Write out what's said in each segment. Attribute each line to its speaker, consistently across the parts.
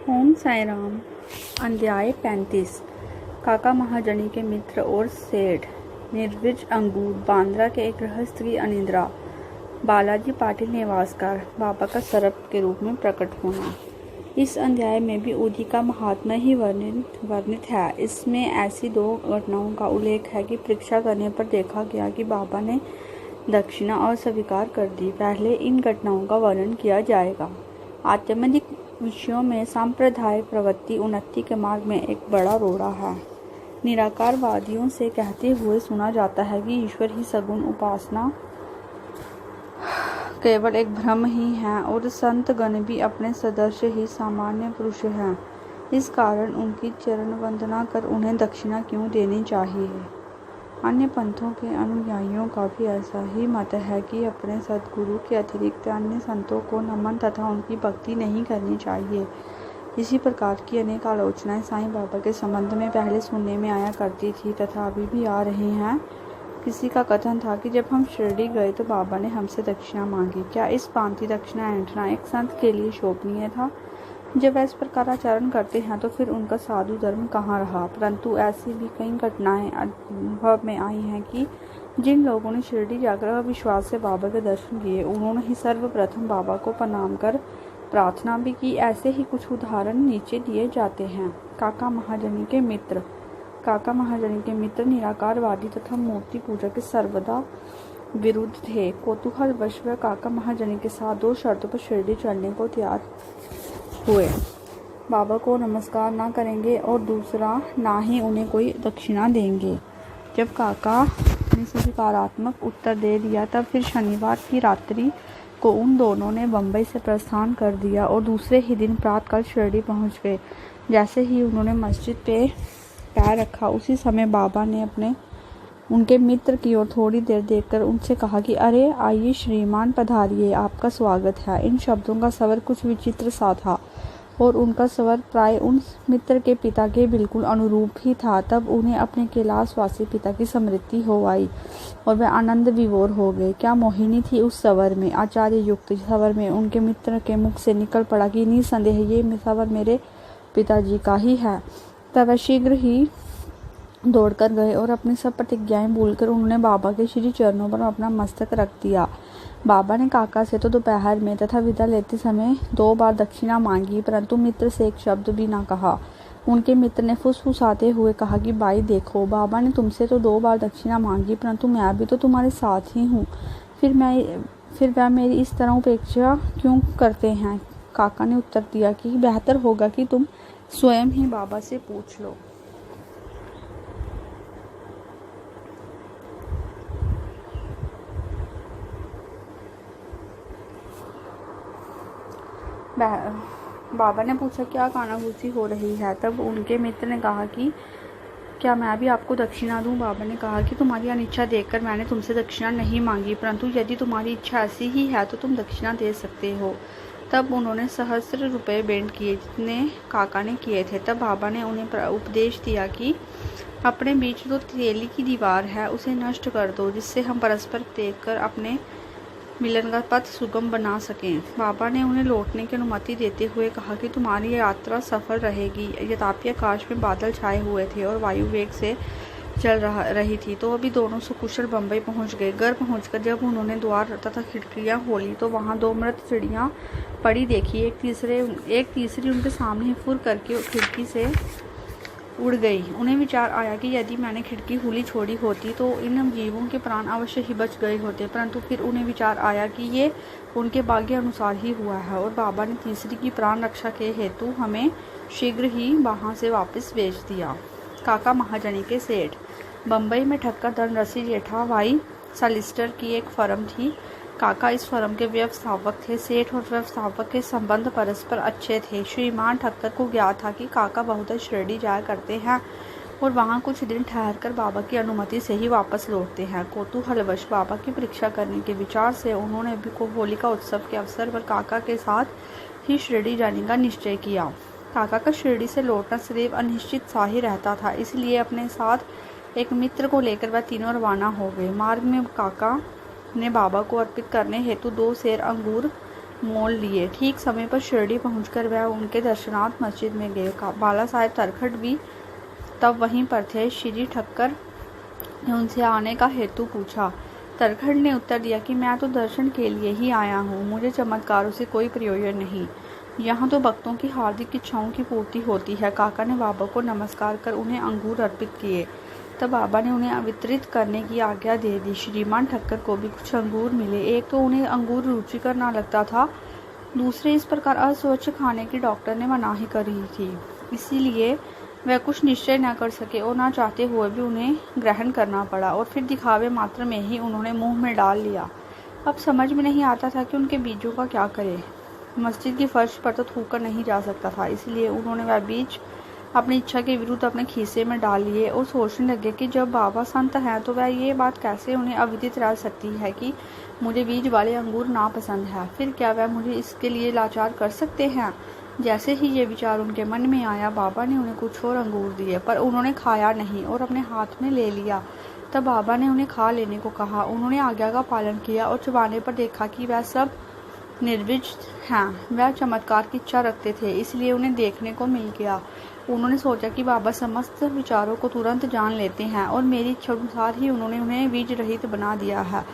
Speaker 1: ओम साई राम। अध्याय 35। काका महाजनी के मित्र और सेठ निर्विज अंगूर बांद्रा के एक गृहस्थ की अनिद्रा। बालाजी पाटिल निवासकार बाबा का सरप के रूप में प्रकट होना। इस अध्याय में भी उदी का महात्म्य ही वर्णित है। इसमें ऐसी दो घटनाओं का उल्लेख है कि परीक्षा करने पर देखा गया कि बाबा ने दक्षिणा अस्वीकार कर दी। पहले इन घटनाओं का वर्णन किया जाएगा। आध्यात्मिक विषयों में सांप्रदायिक प्रवृत्ति उन्नति के मार्ग में एक बड़ा रोड़ा है। निराकारवादियों से कहते हुए सुना जाता है कि ईश्वर ही सगुण उपासना केवल एक भ्रम ही है और संत गण भी अपने सदस्य ही सामान्य पुरुष हैं। इस कारण उनकी चरण वंदना कर उन्हें दक्षिणा क्यों देनी चाहिए। अन्य पंथों के अनुयायियों का भी ऐसा ही मत है कि अपने सद्गुरु के अतिरिक्त अन्य संतों को नमन तथा उनकी भक्ति नहीं करनी चाहिए। इसी प्रकार की अनेक आलोचनाएं साईं बाबा के संबंध में पहले सुनने में आया करती थी तथा अभी भी आ रही हैं। किसी का कथन था कि जब हम शिरडी गए तो बाबा ने हमसे दक्षिणा मांगी। क्या इस भांति दक्षिणा ऐंठना एक संत के लिए शोभनीय था? जब वह इस प्रकार आचरण करते हैं तो फिर उनका साधु धर्म कहाँ रहा। परंतु ऐसी भी कई घटनाएं अनुभव में आई हैं कि जिन लोगों ने शिरडी जाकर विश्वास से बाबा के दर्शन किए उन्होंने ही सर्वप्रथम बाबा को प्रणाम कर प्रार्थना भी की। ऐसे ही कुछ उदाहरण नीचे दिए जाते हैं। काका महाजनी के मित्र। काका महाजनी के मित्र निराकारवादी तथा मूर्ति पूजा के सर्वदा विरुद्ध थे। कौतूहलवश वह काका महाजनी के साथ दो शर्तों पर शिरडी चढ़ने को तैयार हुए। बाबा को नमस्कार ना करेंगे और दूसरा ना ही उन्हें कोई दक्षिणा देंगे। जब काका ने सकारात्मक उत्तर दे दिया तब फिर शनिवार की रात्रि को उन दोनों ने बम्बई से प्रस्थान कर दिया और दूसरे ही दिन प्रातःकाल शिरडी पहुंच गए। जैसे ही उन्होंने मस्जिद पे पैर रखा उसी समय बाबा ने उनके मित्र की ओर थोड़ी देर देखकर उनसे कहा कि अरे आइए श्रीमान पधारिए, आपका स्वागत है। इन शब्दों का स्वर कुछ विचित्र सा था और उनका स्वर प्राय उन मित्र के पिता के बिल्कुल अनुरूप ही था। तब उन्हें अपने कैलाशवासी पिता की स्मृति हो आई और वह आनंद विभोर हो गए। क्या मोहिनी थी उस स्वर में। आचार्य युक्त स्वर में उनके मित्र के मुख से निकल पड़ा कि निसंदेह ये स्वर मेरे पिताजी का ही है। तब वह शीघ्र ही दौड़कर गए और अपनी सब प्रतिज्ञाएं भूलकर उन्होंने बाबा के श्री चरणों पर अपना मस्तक रख दिया। बाबा ने काका से तो दोपहर में तथा विदा लेते समय 2 बार दक्षिणा मांगी, परंतु मित्र से एक शब्द भी ना कहा। उनके मित्र ने फुसफुसाते हुए कहा कि भाई देखो, बाबा ने तुमसे तो 2 बार दक्षिणा मांगी, परंतु मैं भी तो तुम्हारे साथ ही हूँ। फिर वह मेरी इस तरह उपेक्षा क्यों करते हैं। काका ने उत्तर दिया कि बेहतर होगा कि तुम स्वयं ही बाबा से पूछ लो। बाबा ने पूछा क्या कानाफूसी हो रही है। तब उनके मित्र ने कहा कि क्या मैं भी आपको दक्षिणा दूं। बाबा ने कहा कि तुम्हारी अनिच्छा देखकर मैंने तुमसे दक्षिणा नहीं मांगी, परंतु यदि तुम्हारी इच्छा ऐसी ही है तो तुम दक्षिणा दे सकते हो। तब उन्होंने सहस्त्र रुपये भेंट किए जितने काका ने किए थे। तब बाबा ने उन्हें उपदेश दिया कि अपने बीच जो तेली की दीवार है उसे नष्ट कर दो, जिससे हम परस्पर देखकर अपने मिलन का पथ सुगम बना सकें। बाबा ने उन्हें लौटने की अनुमति देते हुए कहा कि तुम्हारी यात्रा सफल रहेगी। यद्यपि आकाश में बादल छाए हुए थे और वायु वेग से चल रही थी तो अभी दोनों सुकुशल बम्बई पहुंच गए। घर पहुंचकर जब उन्होंने द्वार तथा खिड़कियां खोली तो वहां 2 मृत चिड़ियां पड़ी देखी। एक तीसरी उनके सामने फुर करके खिड़की से उड़ गई। उन्हें विचार आया कि यदि मैंने खिड़की खुली छोड़ी होती तो इन जीवों के प्राण अवश्य ही बच गए होते, परंतु फिर उन्हें विचार आया कि ये उनके भाग्य अनुसार ही हुआ है और बाबा ने तीसरी की प्राण रक्षा के हेतु हमें शीघ्र ही वहां से वापस भेज दिया। काका महाजनी के सेठ। बम्बई में ठक्कर धनरसी जेठा भाई सॉलिसिटर की एक फर्म थी। काका इस फर्म के व्यवस्थापक थे। सेठ और व्यवस्थापक के संबंध परस्पर अच्छे थे। श्रीमान ठक्कर को ज्ञात था कि काका बहुत शिरडी जाया करते हैं और वहां कुछ दिन ठहरकर बाबा की अनुमति से ही वापस लौटते हैं। कौतूहलवश बाबा की परीक्षा करने के विचार से उन्होंने भी होलिका उत्सव के अवसर पर काका के साथ ही शिरडी जाने का निश्चय किया। काका का शिरडी से लौटना सदैव अनिश्चित सा ही रहता था, इसलिए अपने साथ एक मित्र को लेकर वह तीनों रवाना हो गए। मार्ग में काका ने बाबा को अर्पित करने हेतु 2 सेर अंगूर मोल लिए। ठीक समय पर शिरडी पहुंचकर वह उनके दर्शनार्थ मस्जिद में गए। बाला साहेब तरखट भी तब वहीं पर थे। श्री ठक्कर ने उनसे आने का हेतु पूछा। तरखट ने उत्तर दिया कि मैं तो दर्शन के लिए ही आया हूँ, मुझे चमत्कारों से कोई प्रयोजन नहीं, यहाँ तो भक्तों की हार्दिक इच्छाओं की पूर्ति होती है। काका ने बाबा को नमस्कार कर उन्हें अंगूर अर्पित किए। तब बाबा ने उन्हें वितरित करने की आज्ञा दे दी। श्रीमान ठक्कर को भी कुछ अंगूर मिले। एक तो उन्हें अंगूर रुचिकर ना लगता था, दूसरे इस प्रकार अस्वच्छ खाने की डॉक्टर ने मनाही करी थी, इसीलिए वह कुछ निश्चय न कर सके और ना चाहते हुए भी उन्हें ग्रहण करना पड़ा और फिर दिखावे मात्र में ही उन्होंने मुंह में डाल लिया। अब समझ में नहीं आता था कि उनके बीजों का क्या करें। मस्जिद की फर्श पर तो थूकर नहीं जा सकता था, इसलिए उन्होंने वह बीज अपनी इच्छा के विरुद्ध अपने खीसे में डाल लिए और सोचने लगे कि जब बाबा संत हैं तो वह ये बात कैसे उन्हें अविदित रह सकती है कि मुझे बीज वाले अंगूर नापसंद है। फिर क्या वह मुझे इसके लिए लाचार कर सकते हैं। जैसे ही ये विचार उनके मन में आया, बाबा ने उन्हें कुछ और अंगूर दिए, पर उन्होंने खाया नहीं और अपने हाथ में ले लिया। तब बाबा ने उन्हें खा लेने को कहा। उन्होंने आज्ञा का पालन किया और चबाने पर देखा कि वह सब निर्विज हैं। वह चमत्कार की इच्छा रखते थे, इसलिए उन्हें देखने को मिल गया। उन्होंने सोचा कि बाबा समस्त विचारों को तुरंत जान लेते हैं और मेरी इच्छा अनुसार ही उन्होंने उन्हें बीज रहित बना दिया है।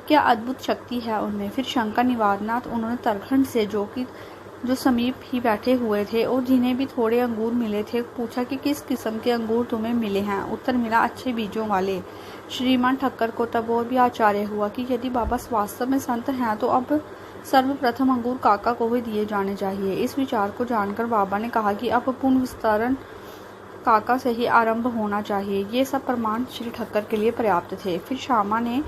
Speaker 1: क्या अद्भुत शक्ति है उनमें। फिर शंका निवारणार्थ उन्होंने तरखंड से जो समीप ही बैठे हुए थे और जिन्हें भी थोड़े अंगूर मिले थे, पूछा कि किस किस्म के अंगूर तुम्हें मिले हैं। उत्तर मिला, अच्छे बीजों वाले। श्रीमान ठक्कर को तब और भी आश्चर्य हुआ कि यदि बाबा वास्तव में संत हैं तो अब सर्वप्रथम अंगूर काका को ही दिए जाने चाहिए। इस विचार को जानकर बाबा ने कहा कि अब पुण्य विस्तारण काका से ही आरंभ होना चाहिए। ये सब प्रमाण श्री ठक्कर के लिए पर्याप्त थे। फिर श्यामा ने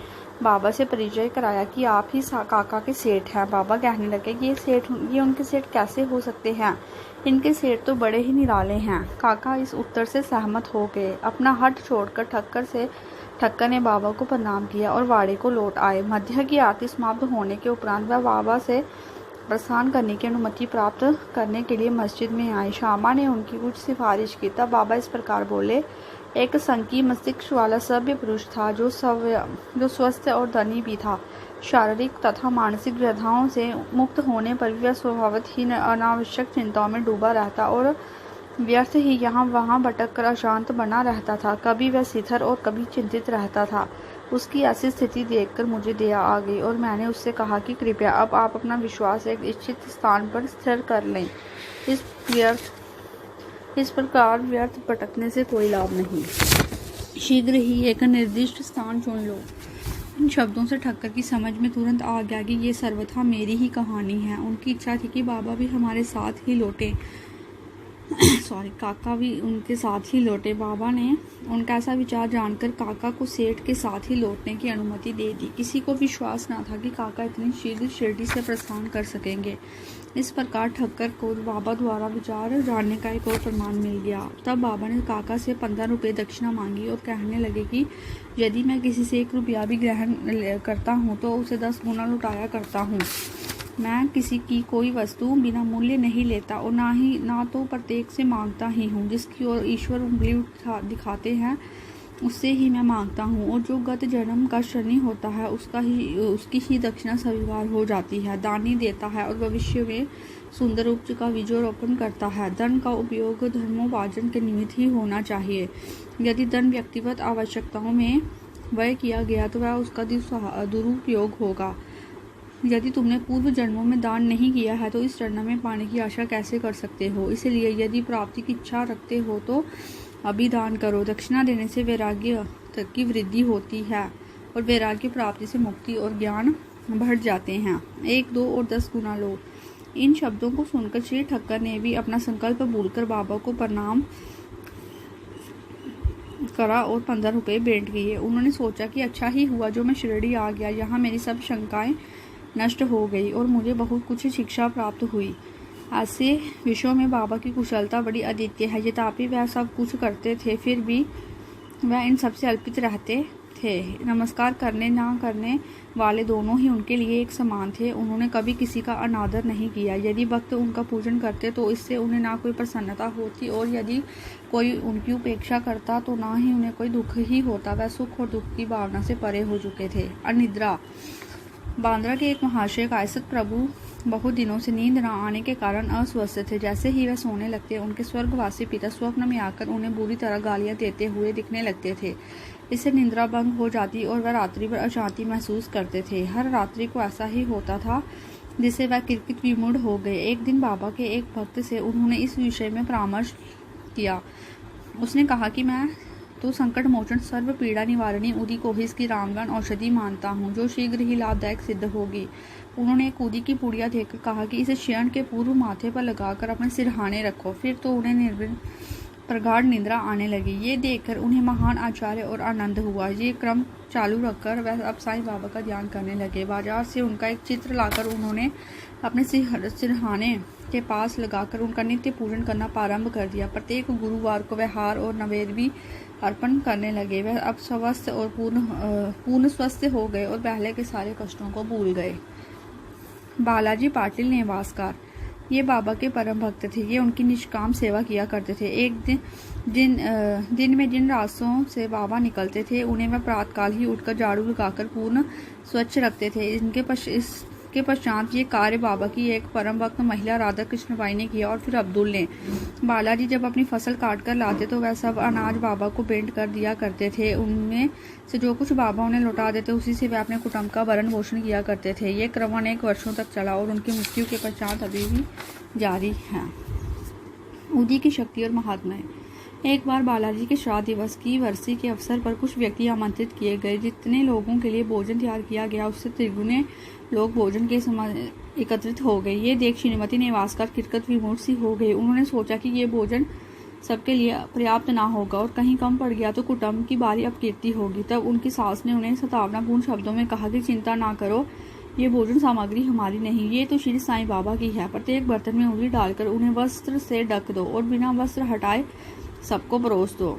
Speaker 1: बाबा से परिचय कराया कि आप ही काका के सेठ हैं। बाबा कहने लगे, ये उनके सेठ कैसे हो सकते हैं, इनके सेठ तो बड़े ही निराले हैं। काका इस उत्तर से सहमत हो गए। अपना हट छोड़कर ठक्कर ने बाबा को प्रणाम किया और वाड़े को लौट आए। मध्य की आरती समाप्त होने के उपरांत वह बाबा से प्रस्थान करने की अनुमति प्राप्त करने के लिए मस्जिद में आए। श्यामा ने उनकी कुछ सिफारिश की। तब बाबा इस प्रकार बोले, एक संकी मस्तिष्क वाला सभ्य पुरुष था जो स्वस्थ और धनी भी था। शारीरिक तथा मानसिक व्यथाओं से मुक्त होने पर भी वह स्वभावतः ही अनावश्यक चिंताओं में डूबा रहता और व्यर्थ ही यहाँ वहाँ भटक कर अशांत बना रहता था। कभी वह शिथिर और कभी चिंतित रहता था। उसकी ऐसी स्थिति देखकर मुझे दया आ गई और मैंने उससे कहा कि कृपया अब आप अपना विश्वास एक इच्छित स्थान पर स्थिर कर लें। इस प्रकार व्यर्थ भटकने से कोई लाभ नहीं। शीघ्र ही एक निर्दिष्ट स्थान चुन लो। इन शब्दों से ठक्कर की समझ में तुरंत आ गया कि ये सर्वथा मेरी ही कहानी है। उनकी इच्छा थी कि बाबा भी हमारे साथ ही लौटे काका भी उनके साथ ही लौटे। बाबा ने उनका ऐसा विचार जानकर काका को सेठ के साथ ही लौटने की अनुमति दे दी। किसी को विश्वास न था कि काका इतनी शीघ्र शिरडी से प्रस्थान कर सकेंगे। इस प्रकार ठक्कर को बाबा द्वारा विचार जानने का एक और प्रमाण मिल गया। तब बाबा ने काका से 15 रुपये दक्षिणा मांगी और कहने लगे कि यदि मैं किसी से 1 रुपया भी ग्रहण करता हूँ तो उसे 10 गुना लौटाया करता हूँ। मैं किसी की कोई वस्तु बिना मूल्य नहीं लेता और ना तो प्रत्येक से मांगता ही हूँ। जिसकी ओर ईश्वर उंगली दिखाते हैं उससे ही मैं मांगता हूँ और जो गत जन्म का शनि होता है उसकी ही दक्षिणा स्वीकार हो जाती है। दानी देता है और भविष्य में सुंदर उपज का बीजोरोपण करता है। धन का उपयोग धर्मोपार्जन के निमित्त ही होना चाहिए। यदि धन व्यक्तिगत आवश्यकताओं में व्यय किया गया तो वह उसका दुरुपयोग होगा। यदि तुमने पूर्व जन्मों में दान नहीं किया है तो इस जन्म में पाने की आशा कैसे कर सकते हो। इसलिए यदि प्राप्ति की इच्छा रखते हो तो अभी दान करो। दक्षिणा देने से वैराग्य की वृद्धि होती है और वैराग्य प्राप्ति से मुक्ति और ज्ञान बढ़ जाते हैं। 1, 2 और 10 गुना लो। इन शब्दों को सुनकर श्री ठक्कर ने भी अपना संकल्प भूलकर बाबा को प्रणाम करा और 15 रुपये भेंट किए। उन्होंने सोचा कि अच्छा ही हुआ जो मैं शिरडी आ गया। यहाँ मेरी सब शंकाएं नष्ट हो गई और मुझे बहुत कुछ शिक्षा प्राप्त हुई। ऐसे विषयों में बाबा की कुशलता बड़ी अद्वितीय है। यद्यपि वह सब कुछ करते थे फिर भी वह इन सबसे अल्पित रहते थे। नमस्कार करने ना करने वाले दोनों ही उनके लिए एक समान थे। उन्होंने कभी किसी का अनादर नहीं किया। यदि भक्त उनका पूजन करते तो इससे उन्हें ना कोई प्रसन्नता होती और यदि कोई उनकी उपेक्षा करता तो ना ही उन्हें कोई दुख ही होता। वह सुख और दुख की भावना से परे हो चुके थे। अनिद्रा बांद्रा के एक महाशय कायस्थ प्रभु बहुत दिनों से नींद न आने के कारण अस्वस्थ थे। जैसे ही वह सोने लगते, उनके स्वर्गवासी पिता स्वप्न में आकर उन्हें बुरी तरह गालियां देते हुए दिखने लगते थे। इससे निद्रा भंग हो जाती और वह रात्रि भर अशांति महसूस करते थे। हर रात्रि को ऐसा ही होता था, जिससे वह किरकिट विमूढ़ हो गए। एक दिन बाबा के एक भक्त से उन्होंने इस विषय में परामर्श किया। उसने कहा कि मैं तो संकट मोचन सर्व पीड़ा निवारणी उदी को ही इसकी रामबाण औषधि मानता हूँ, जो शीघ्र ही लाभदायक सिद्ध होगी। उन्होंने एक उदी की पुड़िया देकर कहा कि इसे शयन के पूर्व माथे पर लगाकर अपने सिरहाने रखो। फिर तो उन्हें निर्विघ्न प्रगाढ़ निद्रा आने लगी। ये देखकर उन्हें महान आश्चर्य और आनंद हुआ। ये क्रम चालू रखकर वह अब साईं बाबा का ध्यान करने लगे। बाजार से उनका एक चित्र लाकर उन्होंने अपने सिरहाने के पास लगाकर उनका नित्य पूजन करना प्रारंभ कर दिया। प्रत्येक गुरुवार को वह हार और नवेद भी अर्पण करने लगे। वह अब स्वस्थ और पूर्ण स्वस्थ हो गए और पहले के सारे कष्टों को भूल गए। बालाजी पाटिल नेवासकार ये बाबा के परम भक्त थे। ये उनकी निष्काम सेवा किया करते थे। एक दिन में जिन रास्तों से बाबा निकलते थे, उन्हें वह प्रातःकाल ही उठकर झाड़ू लगाकर पूर्ण स्वच्छ रखते थे। इसके पश्चात ये कार्य बाबा की एक परम भक्त महिला राधा कृष्णबाई ने किया और फिर अब्दुल ने। बालाजी जब अपनी फसल काट कर लाते तो वह सब अनाज बाबा को भेंट कर दिया करते थे। उनमें से जो कुछ बाबा उन्हें लौटा देते, उसी से वह अपने कुटुंब का भरण पोषण किया करते थे। ये क्रम अनेक वर्षों तक चला और उनकी मृत्यु के पश्चात अभी भी जारी है। उदी की शक्ति और महात्म्य। एक बार बालाजी के श्राद्ध दिवस की वर्षी के अवसर पर कुछ व्यक्ति आमंत्रित किए गए। जितने लोगों के लिए भोजन तैयार किया गया, उससे तिगुने लोग भोजन के समय एकत्रित हो गए। ये देख श्रीमती नेवासकर किरकिट विमूढ़ सी हो गई। उन्होंने सोचा कि ये भोजन सबके लिए पर्याप्त ना होगा और कहीं कम पड़ गया तो कुटुंब की भारी अपकीर्ति होगी। तब उनकी सास ने उन्हें सतावनापूर्ण शब्दों में कहा कि चिंता ना करो, ये भोजन सामग्री हमारी नहीं, ये तो श्री साईं बाबा की है। प्रत्येक बर्तन में उंगली डालकर उन्हें वस्त्र से ढक दो और बिना वस्त्र हटाए सबको परोस दो,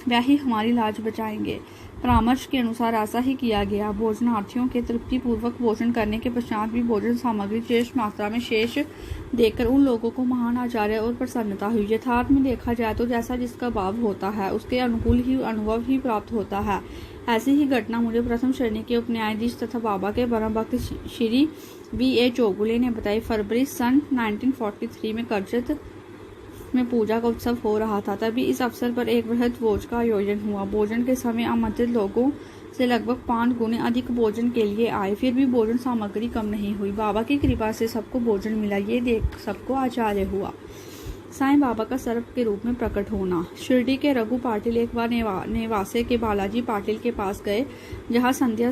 Speaker 1: वह ही हमारी लाज बचाएंगे। परामर्श के अनुसार ऐसा ही किया गया। भोजनार्थियों के तृप्ति पूर्वक भोजन करने के पश्चात भी भोजन सामग्री श्रेष्ठ मात्रा में शेष देखकर उन लोगों को महान आश्चर्य और प्रसन्नता हुई। यथार्थ में देखा जाए तो जैसा जिसका भाव होता है, उसके अनुकूल ही अनुभव ही प्राप्त होता है। ऐसी ही घटना मुझे प्रथम श्रेणी के उप न्यायाधीश तथा बाबा के परम भक्त श्री V.A. चौगुले ने बताई। फरवरी सन 1943 में करजत में पूजा का उत्सव हो रहा था। तभी इस अवसर पर एक बृहद भोज का आयोजन हुआ। भोजन के समय आमंत्रित लोगों से लगभग 5 गुने अधिक भोजन के लिए आए, फिर भी भोजन सामग्री कम नहीं हुई। बाबा की कृपा से सबको भोजन मिला। ये देख सबको आश्चर्य हुआ। साईं बाबा का सर्प के रूप में प्रकट होना। शिरडी के रघु पाटिल एक बार नेवासे के बालाजी पाटिल के पास गए, जहाँ संध्या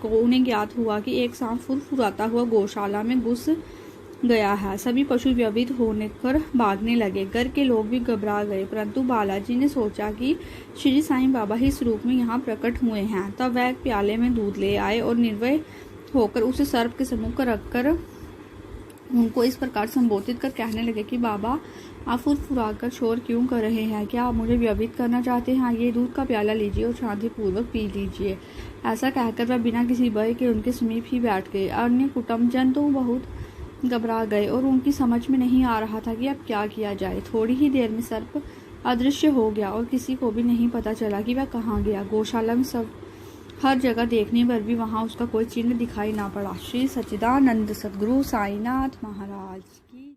Speaker 1: को उन्हें ज्ञात हुआ कि एक सांप फुरफुराता हुआ गौशाला में घुस गया है। सभी पशु व्यवहित होने पर भागने लगे। घर के लोग भी घबरा गए, परंतु बालाजी ने सोचा कि श्री साईं बाबा ही इस रूप में यहाँ प्रकट हुए हैं। तब वह एक प्याले में दूध ले आए और निर्भय होकर उसे सर्प के सम्मुख रखकर उनको इस प्रकार संबोधित कर कहने लगे कि बाबा, आप फुरफुराकर शोर क्यों कर रहे हैं? क्या आप मुझे व्यवहित करना चाहते हैं? ये दूध का प्याला लीजिए और शांतिपूर्वक पी लीजिए। ऐसा कहकर वह बिना किसी भय के उनके समीप ही बैठ गए। अन्य कुटुंबजन तो बहुत घबरा गए और उनकी समझ में नहीं आ रहा था कि अब क्या किया जाए। थोड़ी ही देर में सर्प अदृश्य हो गया और किसी को भी नहीं पता चला कि वह कहाँ गया। गौशाला में सब हर जगह देखने पर भी वहां उसका कोई चिन्ह दिखाई ना पड़ा। श्री सच्चिदानंद सद्गुरु साईनाथ महाराज।